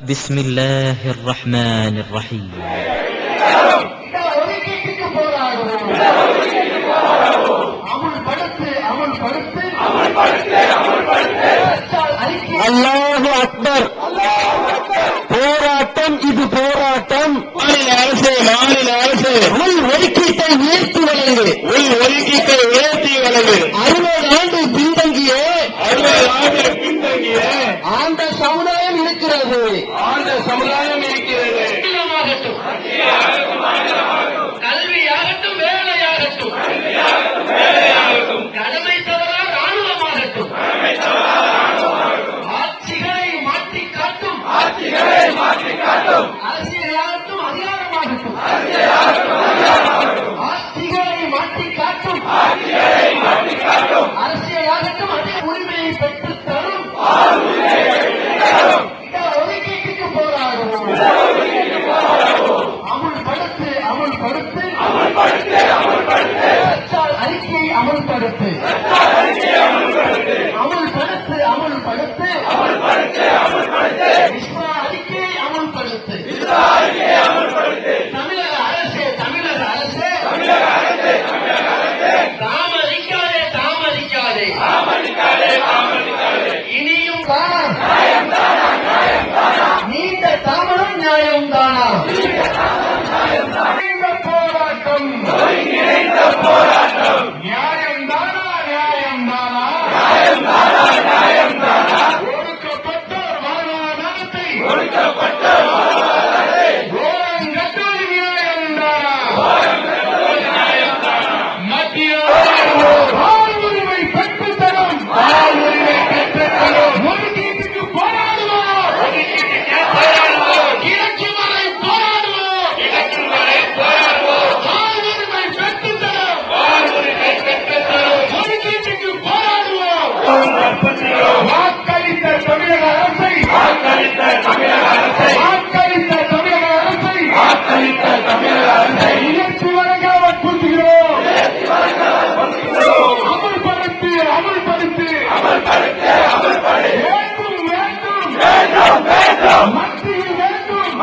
بسم الله الرحمن الرحيم. அல்லாஹு அக்பர். போராட்டம், இது போராட்டம். மாநில அரசு உள் ஒதுக்கீட்டை உயர்த்தி வழங்கு. 60 ஆண்டு பின்தங்கிய ஆண்ட சமுதாயம் இருக்கிறது. கல்வியாகட்டும், வேலையாகட்டும், கடமை தவறா ராணுவமாகட்டும், ஆட்சிகளை மாற்றிக் காட்டும், அரசியலாகட்டும், அதிகாரமாகட்டும், ஆட்சிகளை மாற்றிக் காட்டும், அரசியலாகட்டும், அதிக உரிமையை பெற்றுத் தரும். இடஒதுக்கீட்டுக்கு போராடுவோம். அமுல்படுத்து அறிக்கையை அமுல்படுத்து. விஸ்வா அறிக்கையை அமுல்படுத்து. தமிழக அரசே தாமதிக்காதே. இனியும் காலம் நீண்ட தாமதம் நியாயம் தானா? போராட்டம் நியாயம் தானா? ஒடுக்கப்பட்டோர் வாழ்வாதாரத்தை ஓரங்கட்டுவது நியாயம் தானா? மத்திய வாழ்வுரிமை பெற்றுத்தரும். ஒதுக்கீட்டுக்கு போராடுவோம். இலக்கு வரை போராடுவோம். வாழ்வுரிமை பெற்றுத்தரும். ஒதுக்கீட்டுக்கு போராடுவோம். வாக்களித்த தமிழக அரசை இலக்கு வழங்க வற்புறுத்துகிறோம். அமுல்படுத்து. வேண்டும். மத்தியில் வேண்டும்.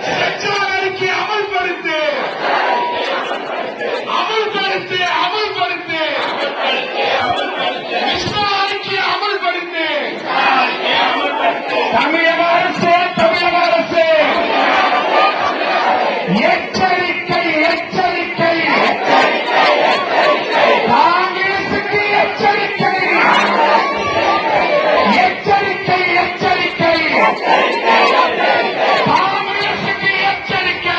சர்க்கார் அறிக்கை அமுல்படுத்து. விஸ்வா அறிக்கை அமுல்படுத்து. தமிழக அரசு எச்சரிக்கை. காங்கிரசுக்கு எச்சரிக்கை. காங்கிரசுக்கு எச்சரிக்கை.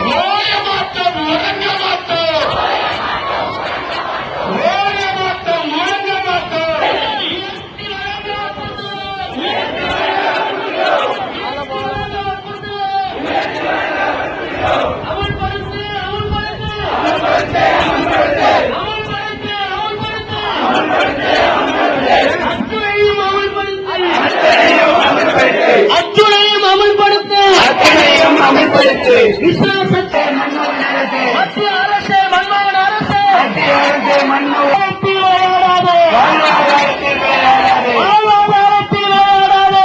ஓய மாட்டோம், முழங்க மாட்டோம். அத்துணையும் அமுல்படுத்து. மத்திய அரசே, மன்மோகன் அரசே, வாழ்வாதாரத்தில் விளையாடாதே.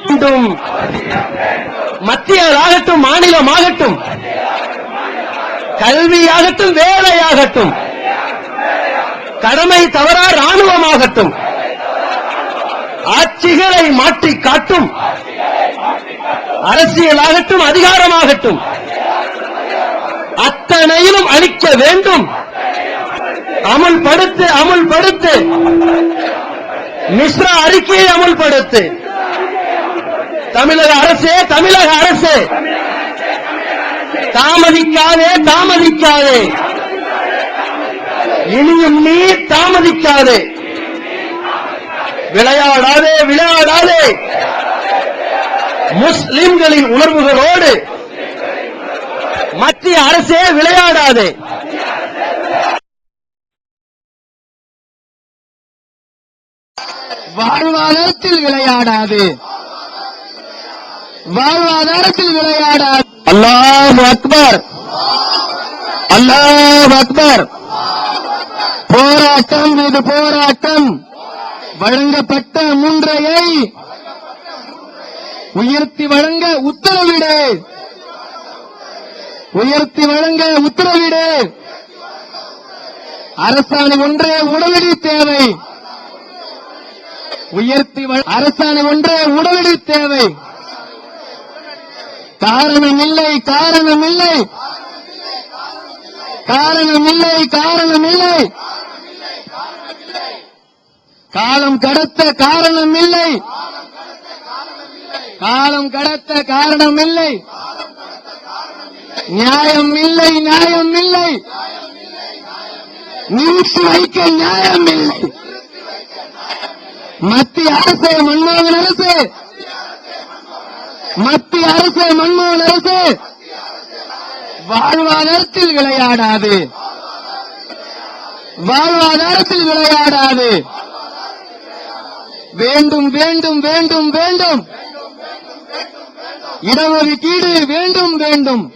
வேண்டும். மத்தியதாகட்டும், மாநிலமாகட்டும், கல்வியாகட்டும், வேலையாகட்டும், கடமை தவறா ராணுவமாகட்டும், ஆட்சிகளை மாற்றி காட்டும், அரசியலாகட்டும், அதிகாரமாகட்டும், அத்தனையிலும் அளிக்க வேண்டும். அமுல்படுத்து. மிஸ்ரா அறிக்கையை அமுல்படுத்து. தமிழக அரசே தாமதிக்காதே. இனியும் நீ தாமதிக்காதே. விளையாடாதே. முஸ்லிம்களின் உணர்வுகளோடு மத்திய அரசே விளையாடாதே. வாழ்வாதாரத்தில் விளையாடாது. அல்லாஹு அக்பர். அல்லாஹ் அக்பர். போராட்டம் இது போராட்டம். வழங்கப்பட்ட முன்றையை உயர்த்தி வழங்க உத்தரவிடு. உயர்த்தி வழங்க உத்தரவிடு. அரசாணை ஒன்றே உடனடி தேவை. உயர்த்தி அரசாணை ஒன்றே உடனடி தேவை. காரணமில்லை காரணமில்லை காரணமில்லை காரணமில்லை. காலம் கடத்த காரணமில்லை. காலம் கடத்த காரணமில்லை. நியாயம் இல்லை நியாயம் இல்லை. நிறுத்தி வைக்க நியாயம் இல்லை. மத்திய அரசு மன்மோகன் அரசு, மத்திய அரசு மன்மோகன் அரசு வாழ்வாதாரத்தில் விளையாடாது. வாழ்வாதாரத்தில் விளையாடாது. வேண்டும் வேண்டும் வேண்டும் வேண்டும். இடஒதுக்கீடு வேண்டும் வேண்டும்.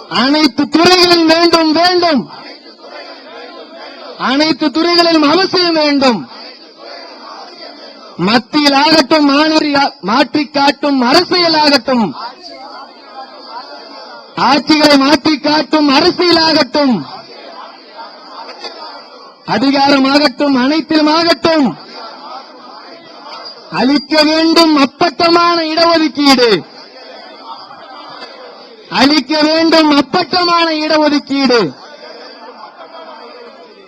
அனைத்து துறைகளிலும் வேண்டும் வேண்டும். அனைத்து துறைகளிலும் அவசியம் வேண்டும். மத்தியில் ஆகட்டும், மாற்றிக் காட்டும் அரசியல் ஆகட்டும், ஆட்சிகளை மாற்றிக் காட்டும் அரசியலாகட்டும், அதிகாரமாகட்டும், அனைத்திலும் ஆகட்டும், அளிக்க வேண்டும் அப்பட்டமான இடஒதுக்கீடு. அளிக்க வேண்டும் அப்பட்டமான இடஒதுக்கீடு.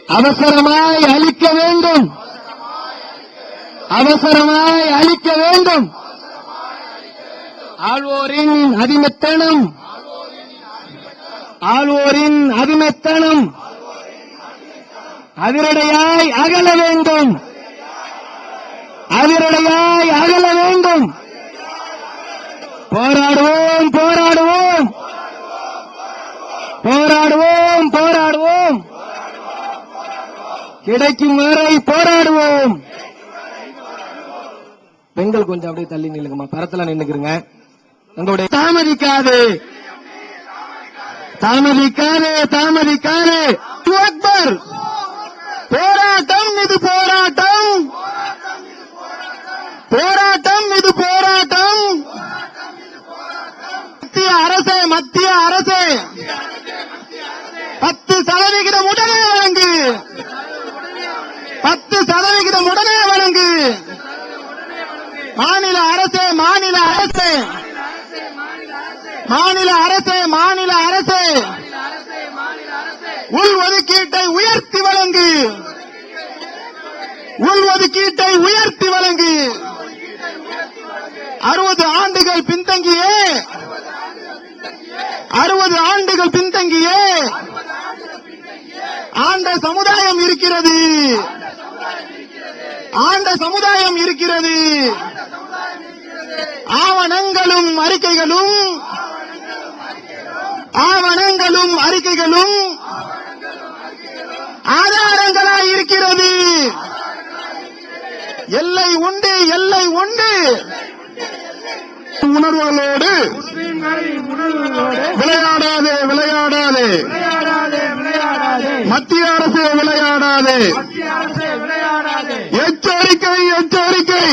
அவசரமாய் அளிக்க வேண்டும். அவசரமாய் அளிக்க வேண்டும். ஆள்வோரின் அடிமைத்தனம், ஆள்வோரின் அடிமைத்தனம் அதிரடையாய் அகல வேண்டும். அதிரடையாய் அகல வேண்டும். போராடுவோம் போராடுவோம் போராடுவோம் போராடுவோம். கிடைக்கும் வரை போராடுவோம். பெண்கள் கொஞ்சம் அப்படியே தள்ளி நில்லுங்கம்மா, பரத்துல நின்னுக்குறங்க. உங்களுடைய தாமதிக்காது தாமதிக்காது தாமதிக்காது. அக்பர். போராட்டம் இது போராட்டம். போராட்டம் இது போராட்டம். மத்திய அரசு மத்திய அரசு 10% உடனே வழங்கு. 10% உடனே வழங்கு. மாநில அரசு மாநில அரசு மாநில அரசு மாநில அரசு உள்ஒதுக்கீட்டை உயர்த்தி வழங்கு. உள்ஒதுக்கீட்டை உயர்த்தி வழங்கு. 60 ஆண்டுகள் பின்தங்கியே 60 ஆண்டுகள் பின்தங்கியே ஆண்ட சமுதாயம் இருக்கிறது. ஆண்ட சமுதாயம் இருக்கிறது. ஆவணங்களும் அறிக்கைகளும் ஆவணங்களும் அறிக்கைகளும் ஆதாரங்களாய் இருக்கிறது. எல்லை உண்டு எல்லை உண்டு. உணர்வுகளோடு விளையாடாதே விளையாடாதே. மத்திய அரசு விளையாடாதே. எச்சரிக்கை எச்சரிக்கை.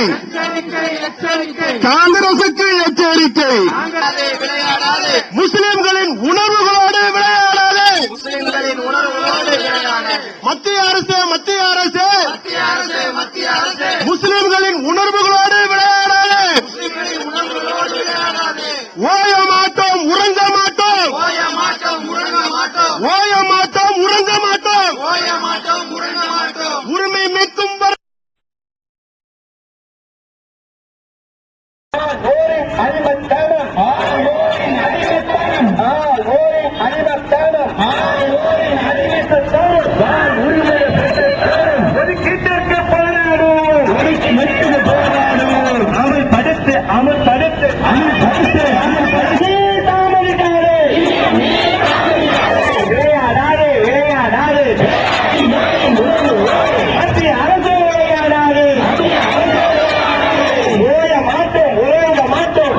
காங்கிரசுக்கு எச்சரிக்கை. முஸ்லிம்களின் உணர்வுகளோடு விளையாடாதே. மத்திய அரசு மத்திய அரசு முஸ்லிம்களின் உணர்வுகளோடு விளையாடாதே. ஓய மாட்டோம் உறங்க மாட்டோம். ஓய மாட்டோம் உறங்க மாட்டோம். உரிமை மீட்கும் ஒதுக்கீட்டிற்கு போராடுவோம். அமல்படுத்து அமல்படுத்து அமல்படுத்து அமல்படுத்து. தாமதிக்காதே. விளையாடாதே விளையாடாதே. மத்திய அரசு விளையாடாது. ஓய மாட்டோம் ஓய மாட்டோம்.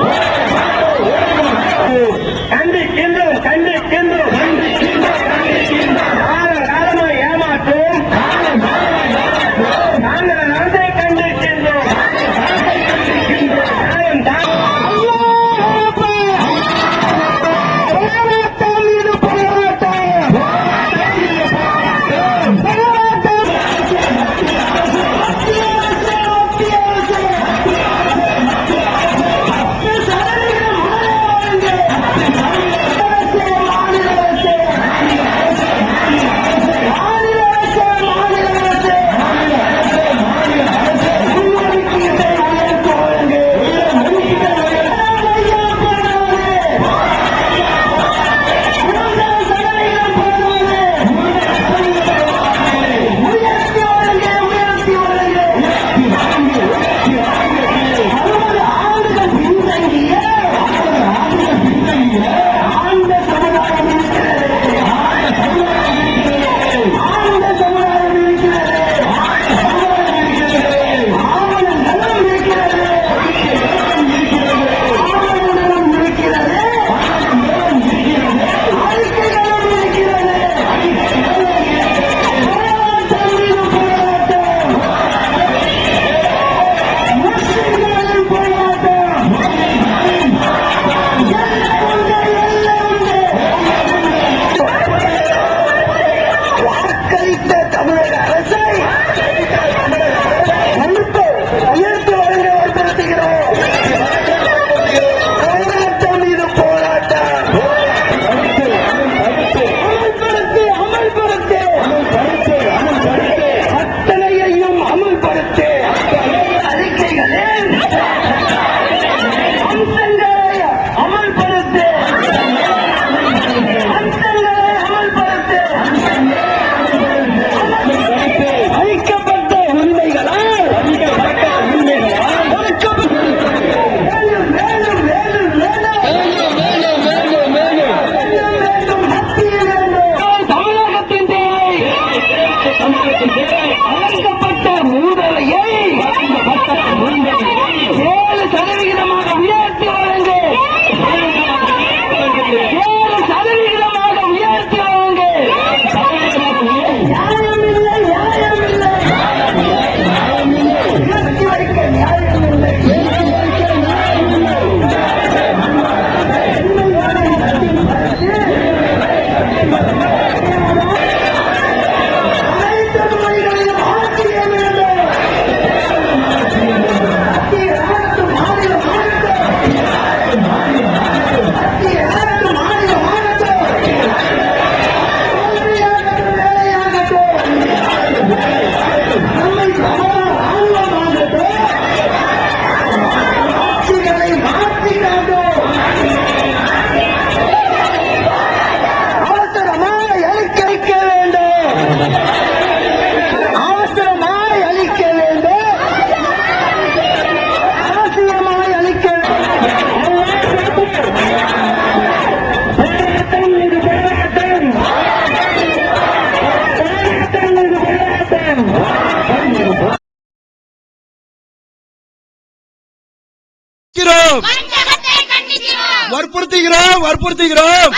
கண்டிக்கிறோம் வற்புறுத்துகிறோம் வற்புறுத்துகிறோம்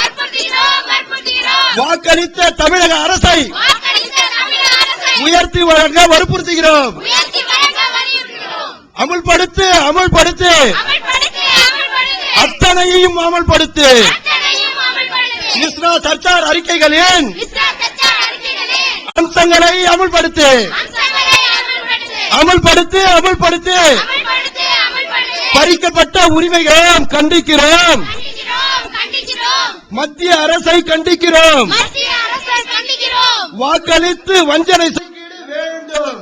வாக்களித்த தமிழக அரசை உயர்த்தி வழங்க வற்புறுத்துகிறோம். அமுல்படுத்து அமுல்படுத்து அத்தனையும் அமல்படுத்து. மிஸ்ரா சர்க்கார் அறிக்கைகளின் அம்சங்களை அமுல்படுத்து அமுல்படுத்து அமுல்படுத்து. பறிக்கப்பட்ட உரிமைகளும் கண்டிக்கிறோம். மத்திய அரசை கண்டிக்கிறோம். வாக்களித்து வஞ்சனை வேண்டும்.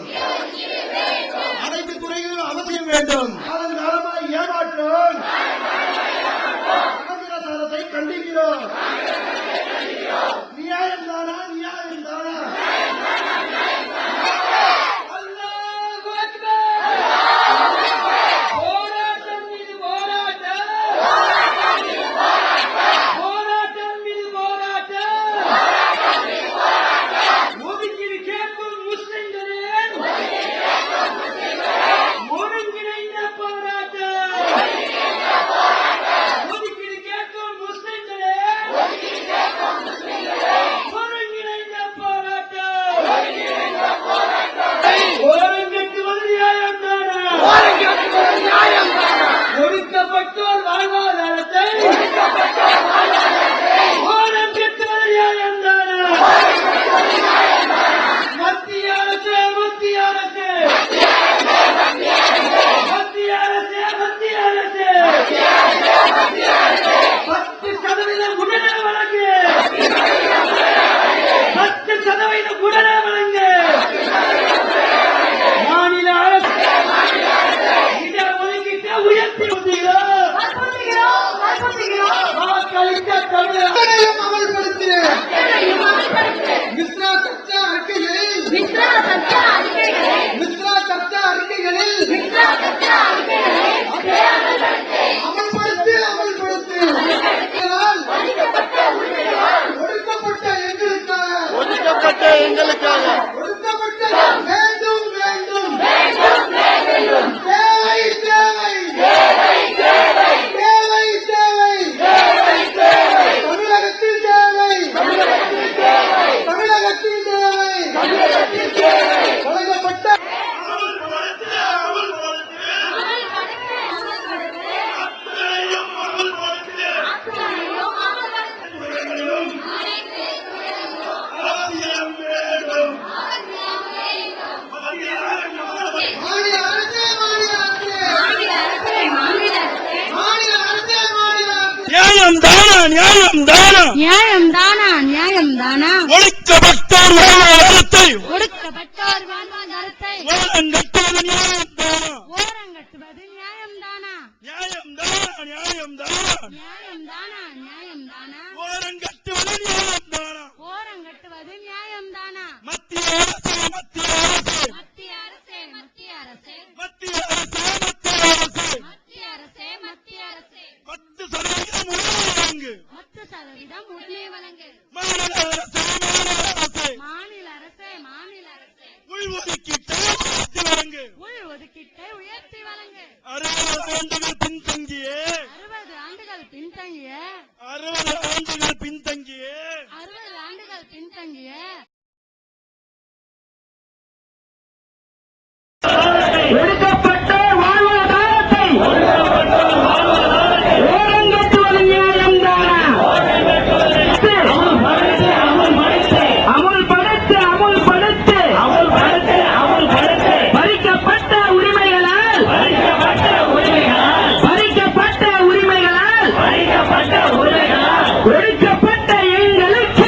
அனைத்து துறைகளிலும் அவசியம் வேண்டும். ஏமாற்றம் அரசை கண்டிக்கிறோம். நியாயம் தானா நியாயம் தானா? ஒடுக்கப்பட்டோர் வாழ்வாதாரத்தை ஓரம் பெற்றோர் நியாயம் தானா? மத்திய அரசு மத்திய அரசு மத்திய அரசு மத்திய அரசு 10% உடனே வழங்கு 10% உடனே வழங்கு. மாநில அரசு இடஒதுக்கீட்டை உயர்த்தி வாக்களித்த தமிழகம் அமல்படுத்தினேன். மிஸ்ரா சர்ச்சா அறிக்கைகளில் அமல்படுத்து அமல்படுத்து. ஒடுக்கப்பட்ட எங்களுக்காக ஒடுக்கப்பட்ட வேண்டும் வேண்டும் தேவை தேவை தேவை தேவை தமிழகத்தில் தேவை தமிழகத்தில் தேவை வழங்கப்பட்ட நியாயம் தானா நியாயம் தானா நியாயம் தானா நியாயம் தானா? ஒடுக்கப்பட்டோர் வாழ்வாதாரத்தை ஒடுக்கப்பட்டோர் வாழ்வாதாரத்தை ஓரங்கட்டுவது நியாயம் தானா? ஓரங்கட்டுவது நியாயம் தானா? நியாயம் தானா நியாயம் தானா? நியாயம் தானா நியாயம் தானா? ஓரங்கட்டுவது நியாயம் தானா? ஓரங்கட்டுவது நியாயம் தானா? மத்திய அரசு மத்திய அரசு மத்திய அரசே மத்திய அரசே மத்திய அரசு மத்திய அரசு மத்திய அரசே மத்திய அரசே 10% உரிமை வழங்கு. 10% உரிமை வழங்கு. மாநில அரசு மாநில அரசே மாநில அரசே உள்ஒதுக்கீட்டை உயர்த்தி வழங்கு. உள்ஒதுக்கீட்டை உயர்த்தி வழங்கு. 60 ஆண்டுகள் பின்தங்கிய 60 ஆண்டுகள் பின்தங்கிய 60 ஆண்டுகள் பின்தங்கிய 60 ஆண்டுகள் பின்தங்கிய ஒடுக்கப்பட்ட வாழ்வாதாரத்தை ஓரங்கட்டுவது நியாயம் தானா? அமுல்படுத்து அமுல்படுத்து பறிக்கப்பட்ட உரிமைகளால் ஒடுக்கப்பட்ட எங்களுக்கு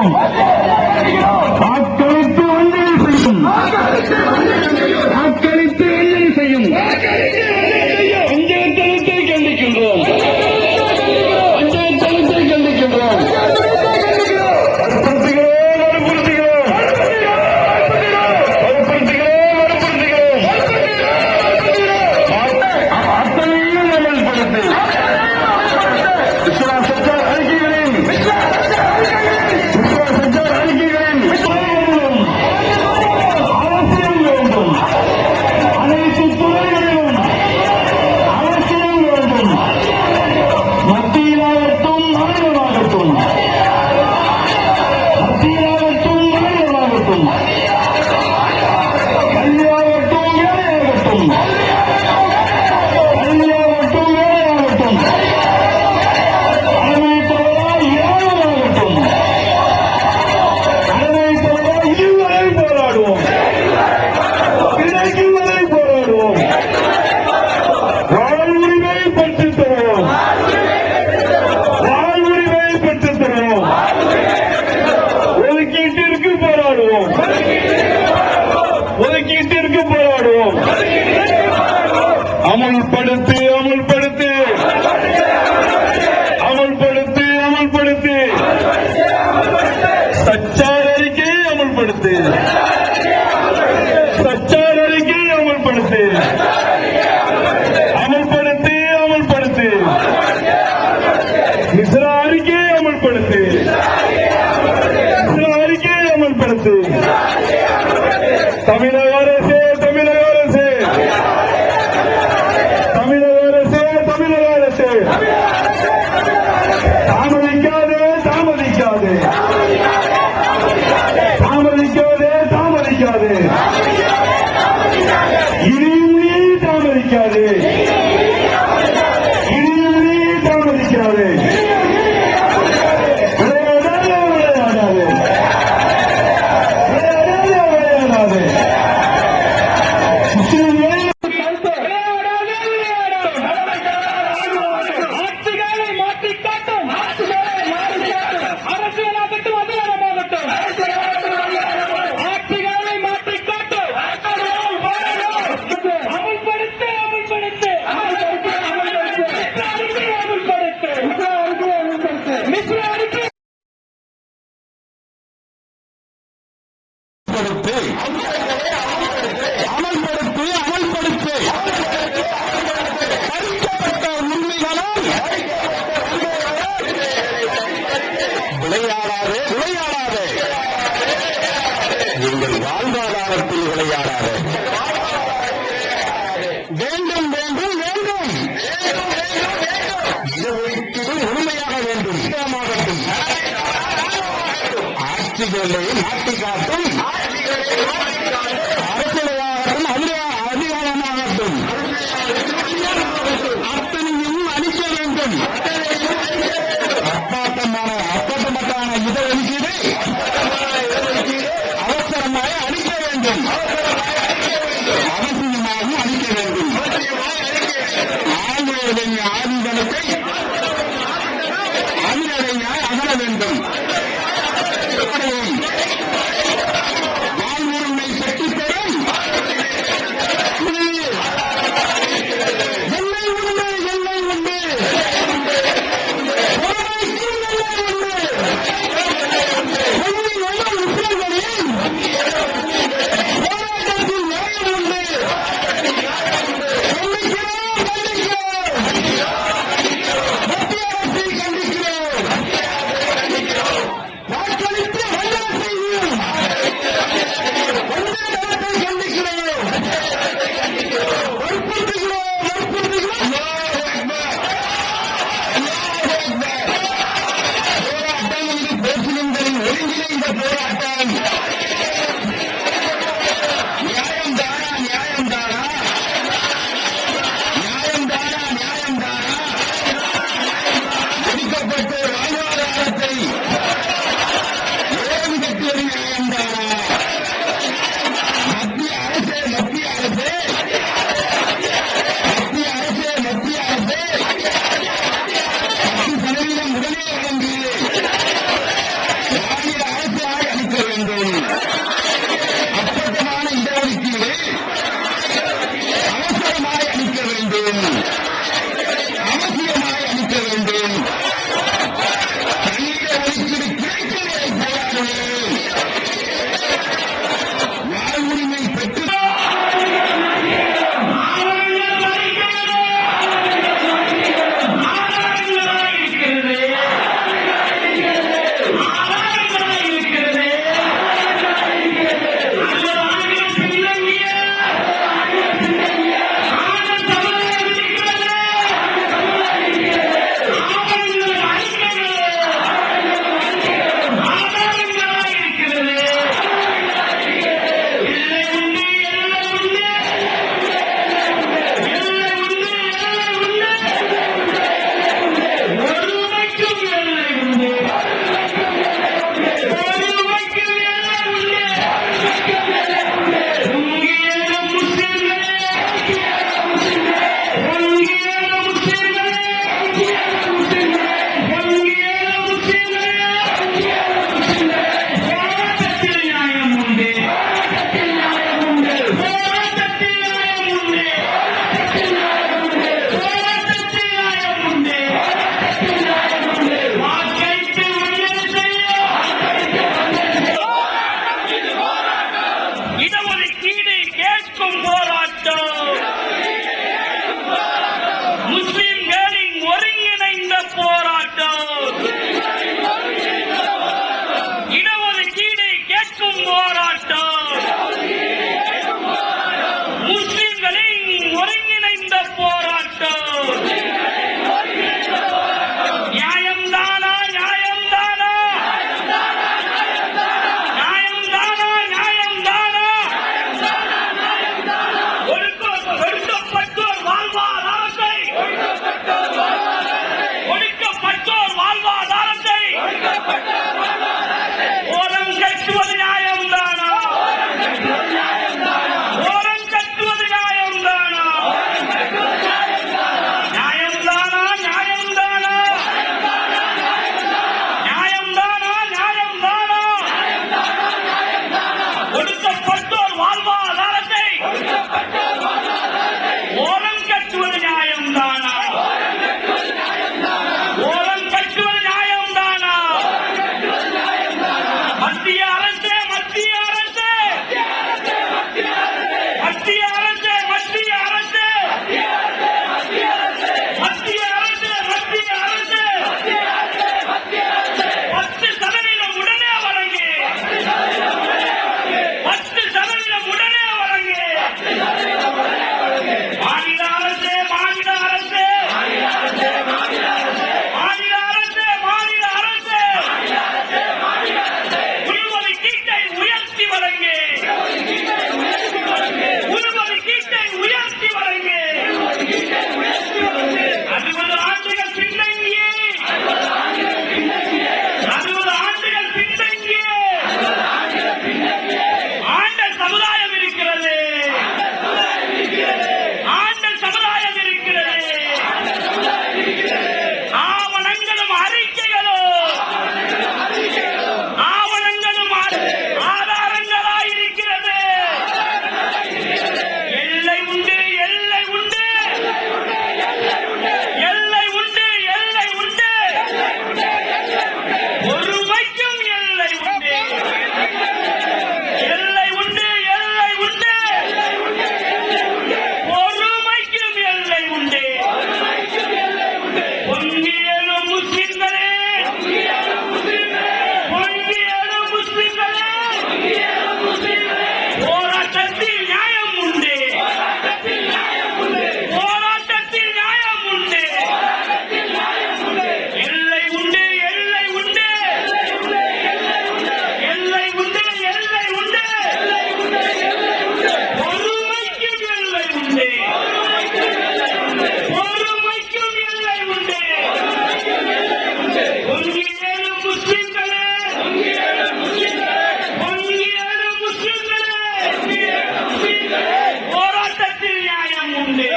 கண்டிக்கின்றோம். வாக்களித்து வஞ்சனை செய்யும். வாக்களித்து வஞ்சனை செய்யும் பஞ்சாயத்தனத்தை கண்டிக்கின்றோம். பஞ்சாயத்தனத்தை கண்டிக்கின்றோம். ஒதுக்கீட்டிற்கு போராடுவோம். அமல்படுத்து அமல்படுத்து அமல்படுத்து அமல்படுத்து சச்சார் அறிக்கை அமல்படுத்து. சச்சார் அறிக்கை அமல்படுத்து. அமல்படுத்து அமல்படுத்து மிஸ்ரா அறிக்கை அமல்படுத்து. மிஸ்ரா அறிக்கை அமல்படுத்து. தமிழக அரசே தமிழக அரசே தமிழக அரசே தமிழக அரசே தாமதிக்காதே தாமதிக்காதே தாமதிக்காதே தாமதிக்காதே இனியும் நீ தாமதிக்காதே இனியும் நீ தாமதிக்காதே. விளையாடாதே விளையாடாதே விளையாடாதே விளையாடாதே ஆட்சிகளை மாற்றிக் காட்டும். அரசியலாகட்டும் அதிகாரமாகட்டும். ஆட்சிகளை மாற்றிக் காட்டும். அமல்படுத்து அமல்படுத்து அமல்படுத்து மிஸ்ரா அறிக்கை அமல்படுத்து அமல்படுத்து பறிக்கப்பட்ட உரிமைகளால் விளையாடாதே விளையாடாதே எங்கள் வாழ்வாதாரத்தில் விளையாடாதே. வேண்டும் வேண்டும் வேண்டும் இடஒதுக்கீடு முழுமையாக வேண்டும். இடமாகட்டும் ஆட்சிகளை மாற்றி காட்டும். அரசியலாகட்டும் அதிகாரமாகட்டும் அத்தனையும் அளிக்க வேண்டும். அப்பட்டமான இடஒதுக்கீடு அவசரமாக அளிக்க வேண்டும். அவசியமாக அளிக்க வேண்டும். ஆளுநரின் ஆதிபலத்தை அதிகாரியாக அகல வேண்டும். வாழ்வுரிமை பெற்றுத்தரும் எல்லை உண்டு எல்லை உண்டு போராட்டம் எல்லை உண்டு. முஸ்லிம்களின் போராட்டத்தில் நியாயம் உண்டு. கண்டிக்கிறோம் கண்டிக்கிறோம் மத்திய அரசை கண்டிக்கிறோம். வாக்களித்து வல்லரசு போராட்டம் முஸ்லிம்களின் ஒருங்கிணைந்த போராட்டம் நியாயம்தானா நியாயம்தானா நியாயம்தானா நியாயம்தானா ஒடுக்கப்பட்டோர் வாழ்வாதாரத்தை ஒடுக்கப்பட்டோர் வாழ்வாதாரத்தை ஓரம் கட்டுவது நியாயம்தானா ஓரம் கட்டுவது நியாயம்தானா நியாயம்தானா நியாயம்தானா நியாயம்தானா நியாயம்தானா ஒடுக்கப்பட்டோர் வாழ்வாதாரத்தை ஓரம் கட்டுவது நியாயம்தானா ஓரம் கட்டுவது நியாயம்தானா மத்திய அரசே மத்திய அரசே மத்திய அரசே மத்திய அரசே மத்திய அரசே மத்திய அரசே 10% உடனே வழங்கு 10% உடனே வழங்கு மாநில அரசே மாநில அரசே மாநில அரசே மாநில அரசே உள்ஒதுக்கீட்டை உயர்த்தி வழங்கு உள்ஒதுக்கீட்டை உயர்த்தி வழங்கு 60 ஆண்டுகள் பின்தங்கியே 60 ஆண்டுகள் பின்தங்கியே ஆண்ட சமுதாயம் இருக்கிறது ஆண்ட சமுதாயம் இருக்கிறது ஆவணங்களும் அறிக்கைகளும் ஆவணங்களும் ஆதாரங்களாயிருக்கிறது எல்லை உண்டு எல்லை உண்டு எல்லை உண்டு எல்லை உண்டு ஒருமைக்கும் எல்லை உண்டு எல்லை உண்டு எல்லை உண்டு ஒருமைக்கும் எல்லை உண்டு பொங்கியலும் முஸ்லிம்களே பொங்கியலும் முஸ்லிம்களே போராட்டத்தில் நியாயம் உண்டு போராட்டத்தில் நியாயம் உண்டு எல்லை உண்டு எல்லை உண்டு எல்லை உண்டு எல்லை உண்டு பொறுமைக்கும் எல்லை உண்டு பொறுமைக்கும் எல்லை உண்டு பொங்கியலும் முஸ்லிம்களே பொங்கியலும் முஸ்லிம்களே போராட்டத்தில் நியாயம் உண்டு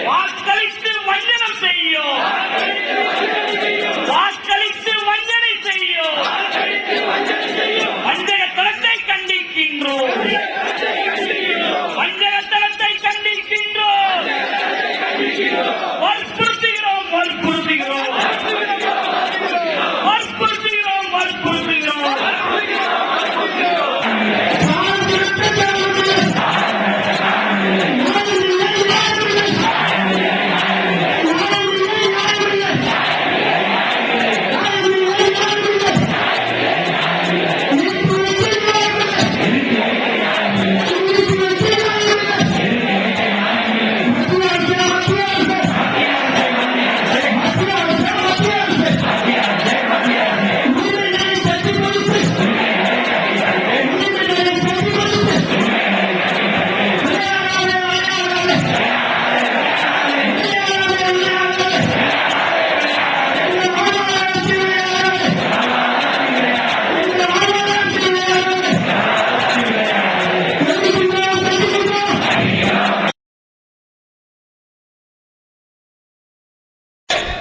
வாக்களித்து வஞ்சனம் செய்யும் வாக்களித்து வஞ்சனை செய்யும் வஞ்சகத்தனத்தை கண்டிக்கின்றோம் வஞ்சகத்தனத்தை கண்டிக்கின்றோம் வற்புறுத்துகிறோம் வற்புறுத்துகிறோம் வற்புறுத்துகிறோம் வற்புறுத்துகிறோம்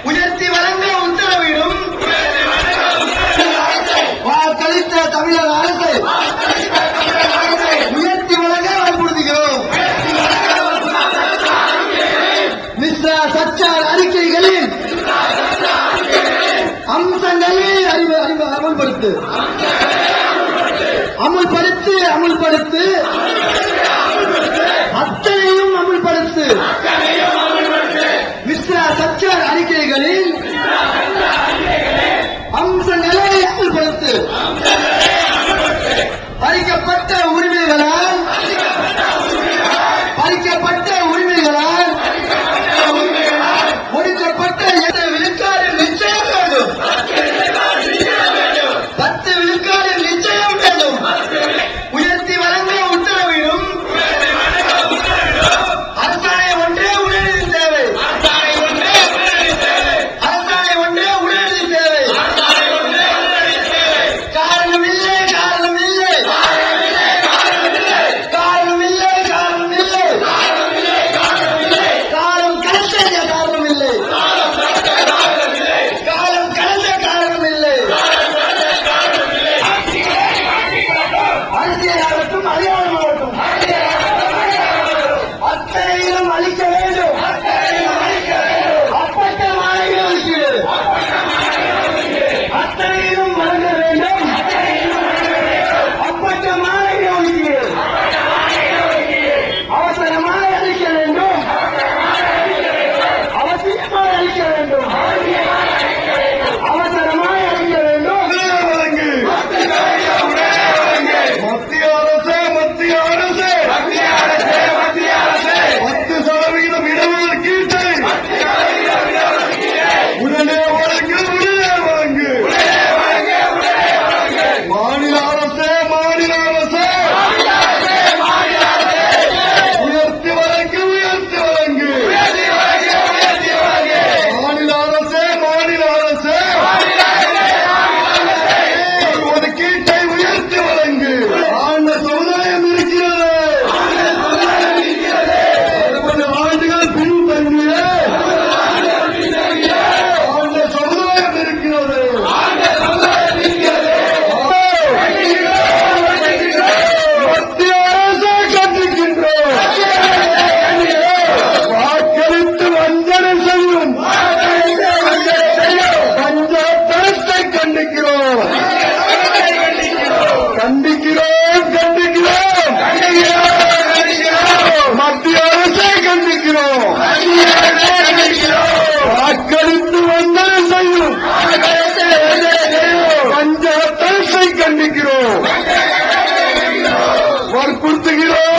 உயர்த்தி வழங்க உத்தரவிடும் வாக்களித்த தமிழக அரசு உயர்த்தி வழங்க வற்புறுத்துகிறோம். மிஸ்ரா சச்சார் அறிக்கைகளில் அம்சங்களை அமுல்படுத்து அமுல்படுத்து அமுல்படுத்து அத்தனையும் அமுல்படுத்து மிஸ்ரா சச்சார் அறிக்கைகளில் அம்சங்களை அமுல்படுத்து நிச்சயம் வேண்டும். உயர்த்தி வழங்க உத்தரவிடும் அரசாணை ஒன்றே உடனடி தேவை. அரசாணை ஒன்றே உடனடி தேவை. காரணம் இல்லை காரணம் இல்லை காரணம் இல்லை காரணம் கடந்த காரணம் இல்லை காலம் கடந்த காரணம் இல்லை. அரசியலாகட்டும் அதிகாரமாகட்டும் அத்தனையிலும் அளிக்க வேண்டும். அப்பட்டமான இடஒதுக்கீடு அத்தனையிலும் வழங்க வேண்டும். அப்பட்டமான இடஒதுக்கீடு அவசரமாக அளிக்க வேண்டும். அவசியமாக அளிக்க வேண்டும். அவசரமாக அளிக்க வேண்டும். மத்திய அரசு 10% இடஒதுக்கீட்டை உடனே வழங்கு. மாநில அரசு உயர்த்தி வழங்கு. மாநில அரசு ஒதுக்கீட்டை உயர்த்தி வழங்கு. ஆண்ட சமுதாயம் இருக்கிறது. 60 ஆண்டுகள் பின்தங்கிய ஆண்ட சமுதாயம் இருக்கிறது. மத்திய அரசை கண்டிக்கின்றோம். வாக்களித்து வஞ்சனை செய்யும் பஞ்சாயத்தை கண்டிக்கிறோம். மத்திய அரசை கண்டிக்கிறோம். வாக்களித்து வஞ்சனை செய்யும் பஞ்சாயத்தை கண்டிக்கிறோம். வற்புறுத்துகிறோம்.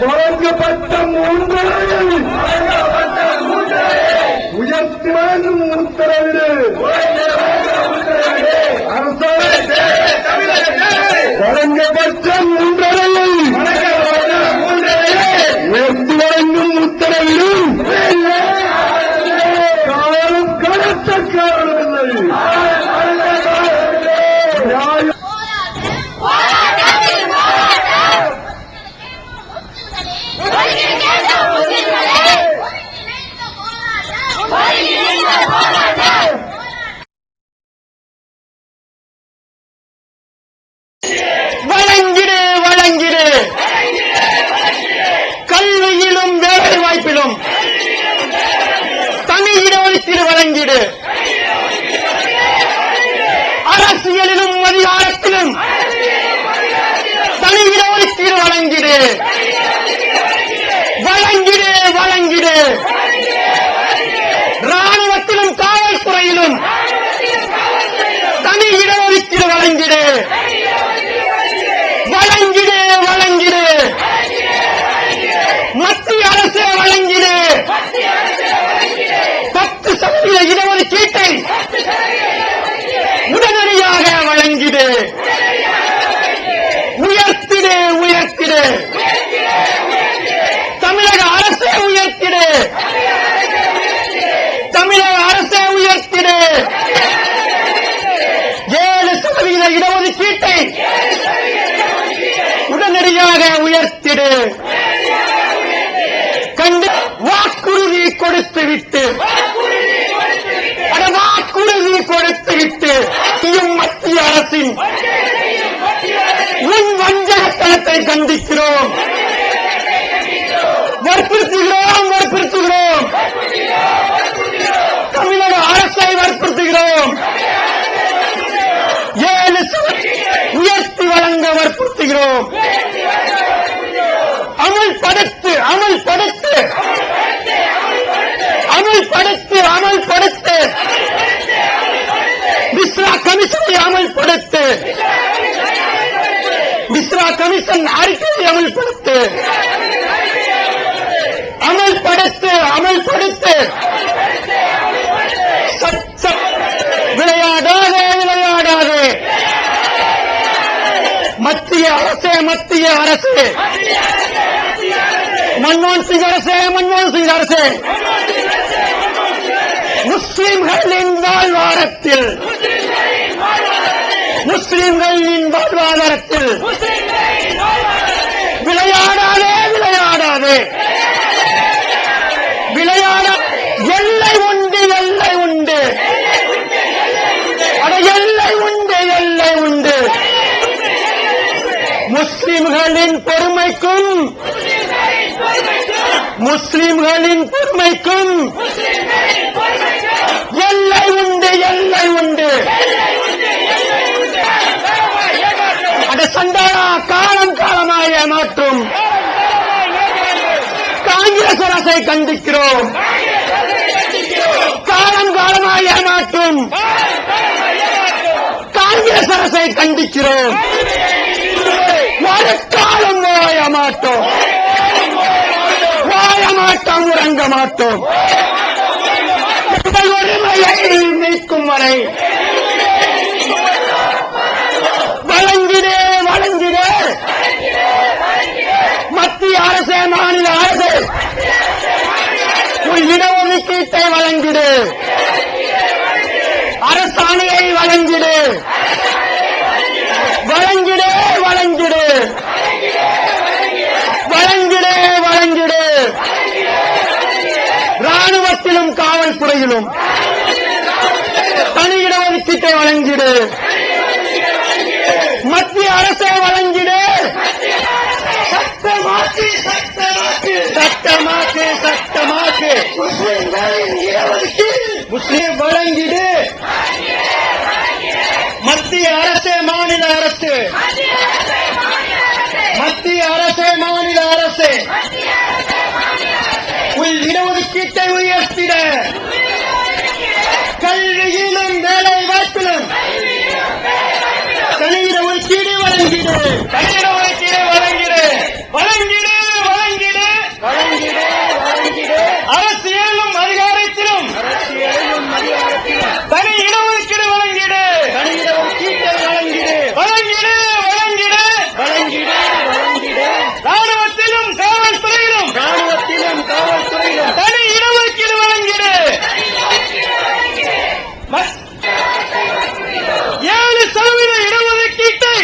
வழங்கப்பட்ட 3 உயர்த்தி வழங்கும் உத்தரவிடு. வழங்கப்பட்ட 3 உயர்த்தி வழங்கும் உத்தரவிடும். காலம் கடத்த காரணமில்லை. வழங்கிடு. கல்வியிலும் வேலை வாய்ப்பிலும் தனி இடஒதுக்கீடு வழங்கிடு. அரசியலிலும் அதிகாரத்திலும் தனி இடஒதுக்கீடு வழங்கிடு. ராணுவத்திலும் காவல்துறையிலும் தனி இடஒதுக்கீடு வழங்கிடு. மத்திய அரசே வழங்கிடு. 10% இடஒதுக்கீட்டை உடனடியாக வழங்கிடு. உயர்த்திடு. தமிழக அரசே உயர்த்திடு. உயர்த்திடு. 7% இடஒதுக்கீட்டை உடனடியாக உயர்த்திடு. வாக்குறுதி கொடுத்துவிட்டு மத்திய அரசின் உன் வஞ்சகத்தனத்தை கண்டிக்கிறோம். வற்புறுத்துகிறோம். தமிழக அரசை வற்புறுத்துகிறோம். 7% உயர்த்தி வழங்க வற்புறுத்துகிறோம். அமல்படுத்து. மிஸ்ரா கமிஷனை அமல்படுத்து. மிஸ்ரா கமிஷன் அறிக்கையை அமல்படுத்து. அமல்படுத்து மத்திய அரசே மத்திய அரசு, மன்மோகன் சிங் அரசே மன்மோகன் சிங் அரசே, முஸ்லிம்களின் வாழ்வாரத்தில் முஸ்லிம்களின் வாழ்வாதாரத்தில் விளையாடாதே விளையாடாதே விளையாட எல்லை உண்டு எல்லை உண்டு அட எல்லை உண்டு எல்லை உண்டு. முஸ்லிம்களின் பெருமைக்கும் முஸ்லிம்களின் பெருமைக்கும் எல்லை உண்டு எல்லை உண்டு. அட சண்டாளா காலம் காலமாக ஏமாற்றும் காங்கிரஸ் அரசை கண்டிக்கிறோம். காலம் காலமாக ஏமாற்றும் காங்கிரஸ் அரசை கண்டிக்கிறோம். ஒரு காலம் வாய மாட்டோம் வாய மாட்டோம் உறங்க மாட்டோம். எங்கள் உரிமையை மீட்கும் வரை வழங்கிடே வழங்கிடே மத்திய அரசே மாநில அரசு உன் இடஒதுக்கீட்டை வழங்கிடு, அரசாணையை வழங்கிடு வழங்கிடு வழங்கிடு வழங்கிடு வழங்கிடு. ராணுவத்திலும் காவல்துறையிலும் தனி இடஒதுக்கீட்டை வழங்கிடு, மத்திய அரசே வழங்கிடு. சட்டமாக்கு சட்டமாக்கு சட்டமாக்கு சட்டமாக்கு முஸ்லிம் வழங்கிடு. மத்திய அரசே மாநில அரசு மத்திய அரசே மாநில அரசு உள் இடஒதுக்கீட்டை உயர்த்திட, கல்வியிலும் வேலை வாய்ப்பிலும் தனி இடஒதுக்கீடு வழங்கிடு தனி இடஒதுக்கீடு வழங்கிடு வழங்கிடு வழங்கிடு வழங்கிடு வழங்கிடு. அரசியலும் அதிகாரத்திலும் தனி இடஒதுக்கீடு வழங்கிடு தனி இடஒதுக்கீட்டை வழங்கிடு வழங்கிடு வழங்கிடு வழங்கிடு வழங்கிடு. ராணுவத்திலும் காவல்துறையிலும் தனி இடஒதுக்கீடு வழங்கிடு. 7% இடஒதுக்கீட்டை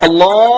அல்லாஹ்